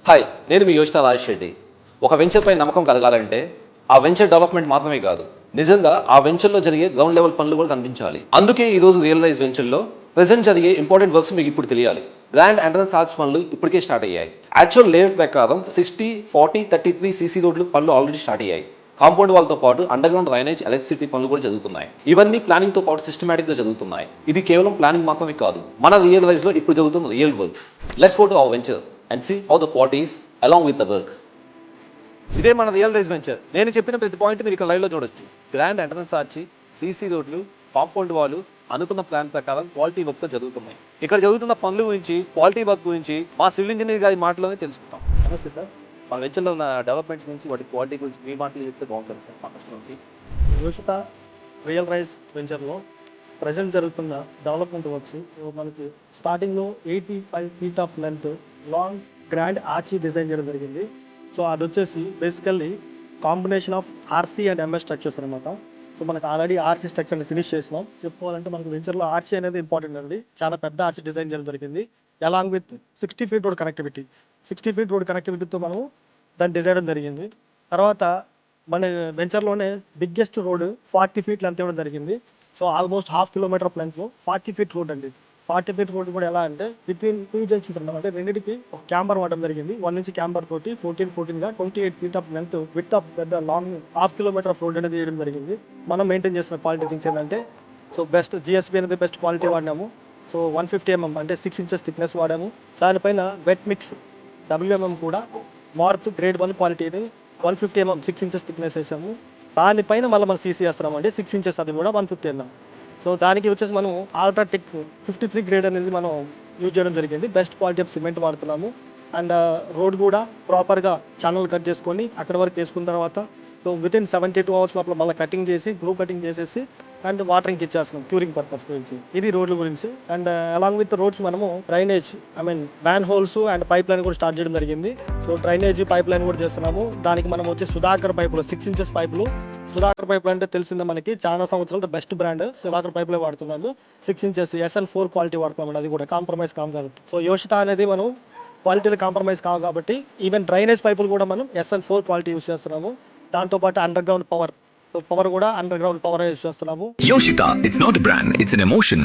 Hi, నేను మీ యోచిత రాజేష్ రెడ్డి. ఒక వెంచర్పై నమ్మకం కలగాలంటే ఆ వెంచర్ డెవలప్మెంట్ మాత్రమే కాదు, నిజంగా ఆ వెంచర్లో జరిగే గ్రౌండ్ లెవెల్ పనులు కూడా కనిపించాలి. అందుకే ఈ రోజు రియలైజ్ వెంచర్లో ప్రెజెంట్ జరిగే ఇంపార్టెంట్ వర్క్స్ మీకు ఇప్పుడు తెలియాలి. గ్రాండ్ ఎంట్రన్స్ ఆర్చ్ పనులు ఇప్పటికే స్టార్ట్ అయ్యాయి. యాక్చువల్ లేఅవుట్ ప్రకారం 60, 40, 33 సీసీ రోడ్లు పనులు ఆల్రెడీ స్టార్ట్ అయ్యాయి. కాంపౌండ్ వాళ్ళతో పాటు అండర్ గ్రౌండ్ డ్రైనేజ్, ఎలక్ట్రిసిటీ పనులు కూడా జరుగుతున్నాయి. ఇవన్నీ ప్లానింగ్ తో పాటు సిస్టమేటిక్ గా జరుగుతున్నాయి. ఇది కేవలం ప్లానింగ్ మాత్రమే కాదు, మన రియల్ లైఫ్ లో ఇప్పుడు జరుగుతున్న real works. Let's go to our venture and see how the quality is along with the work. ఇదే మన రియల్ రైజ్ వెంచర్. నేను చెప్పిన ప్రతి పాయింట్ మీరు ఇక్కడ లైవ్ లో చూడొచ్చు. గ్రాండ్ ఎంట్రన్స్ ఆర్చి, సీసీ రోడ్లు, కాంపౌండ్ వాళ్ళు అనుకున్న ప్లాన్ ప్రకారం క్వాలిటీ వర్క్ తో జరుగుతున్నాయి. ఇక్కడ జరుగుతున్న పనుల గురించి, క్వాలిటీ వర్క్ గురించి మా సివిల్ ఇంజనీర్ గారి మాటలోనే తెలుసుకుంటాం. నమస్తే సార్. మా వెంచర్లో ఉన్న డెవలప్మెంట్స్ గురించి, వాటి క్వాలిటీ గురించి మీ మాటలు చెప్తే బాగుంటుంది సార్ మా కస్టమర్కి. యోషిత రియల్ రైస్ వెంచర్లో ప్రజెంట్ జరుగుతున్న డెవలప్మెంట్ వర్క్స్ మనకి స్టార్టింగ్లో 85 feet of length long grand ఆర్చీ design చేయడం జరిగింది. సో అది వచ్చేసి basically combination of RC and MS structures అనమాట. సో మనకు ఆల్రెడీ ఆర్సీ స్ట్రక్చర్ని ఫినిష్ చేసినాం. చెప్పుకోవాలంటే మనకు వెంచర్లో ఆర్చీ అనేది ఇంపార్టెంట్ అండి. చాలా పెద్ద ఆర్చీ డిజైన్ చేయడం జరిగింది, along with 60 feet road connectivity. 60 feet road కనెక్టివిటీతో మనం దాన్ని డిజైన్ జరిగింది. తర్వాత మన వెంచర్లోనే బిగ్గెస్ట్ రోడ్ 40 feet లెంత్ ఇవ్వడం జరిగింది. సో ఆల్మోస్ట్ 1/2 kilometer ఆఫ్ లెంత్లో 40 feet రోడ్ అండి. 40 feet రోడ్ కూడా ఎలా అంటే బిట్వీన్ 2 జంక్షన్స్ ఉన్నాం, అంటే రెండింటికి ఒక క్యాంబర్ వాడడం జరిగింది. 1 నుంచి క్యాంబర్ తోటి 14 గా 28 feet of length with of పెద్ద లాంగ్ 1/2 kilometer ఆఫ్ రోడ్ అనేది వేయడం జరిగింది. మనం మెయింటైన్ చేసిన క్వాలిటీ థింగ్స్ ఏంటంటే, సో బెస్ట్ జిఎస్బి అనేది బెస్ట్ క్వాలిటీ వాడినాము. సో 150 mm అంటే 6 inches థిక్నెస్ వాడాము. దానిపైన వెట్ మిక్స్ WMM కూడా మార్త్ గ్రేడ్ 1 క్వాలిటీని 150 mm 6 inches థిక్నెస్ వేసాము. దానిపైన మళ్ళీ మనం సీసీ వేస్తున్నాం అండి, 6 inches అది కూడా 150 mm. సో దానికి వచ్చేసి మనం అల్ట్రాటెక్ 53 గ్రేడ్ అనేది మనం యూజ్ చేయడం జరిగింది. బెస్ట్ క్వాలిటీ ఆఫ్ సిమెంట్ వాడుతున్నాము. అండ్ రోడ్ కూడా ప్రాపర్గా ఛానల్ కట్ చేసుకొని అక్కడ వరకు వేసుకున్న తర్వాత సో వితిన్ 72 hours లోపల మళ్ళీ కటింగ్ చేసి గ్రూ కటింగ్ చేసేసి అండ్ వాటరింగ్కి ఇచ్చేస్తున్నాం క్యూరింగ్ పర్పస్ గురించి. ఇది రోడ్ల గురించి. అండ్ అలాంగ్ విత్ రోడ్స్ మనము drainage man holes and pipe line కూడా స్టార్ట్ చేయడం జరిగింది. సో డ్రైనేజ్ పైప్ లైన్ కూడా చేస్తున్నాము. దానికి మనం వచ్చి సుధాకర్ పైపులు 6 inches పైపులు. సుధాకర్ పైపులు అంటే తెలిసిందే మనకి, చాలా సంవత్సరాలు బెస్ట్ బ్రాండ్ సుధాకర్ పైపులే వాడుతున్నాము. 6 inches SL4 క్వాలిటీ వాడుతున్నాం, అది కూడా కాంప్రమైజ్ కాదు కాబట్టి. సో యోషిత అనేది మనం క్వాలిటీలో కాంప్రమైజ్ కావు కాబట్టి ఈవెన్ డ్రైనేజ్ పైపులు కూడా మనం SL4 క్వాలిటీ యూస్ చేస్తున్నాము. దాంతోపాటు అండర్ గ్రౌండ్ పవర్ కూడా అండర్ గ్రౌండ్ పవర్ యూస్ చేస్తున్నాము. Yoshita, it's not a brand, it's an emotion.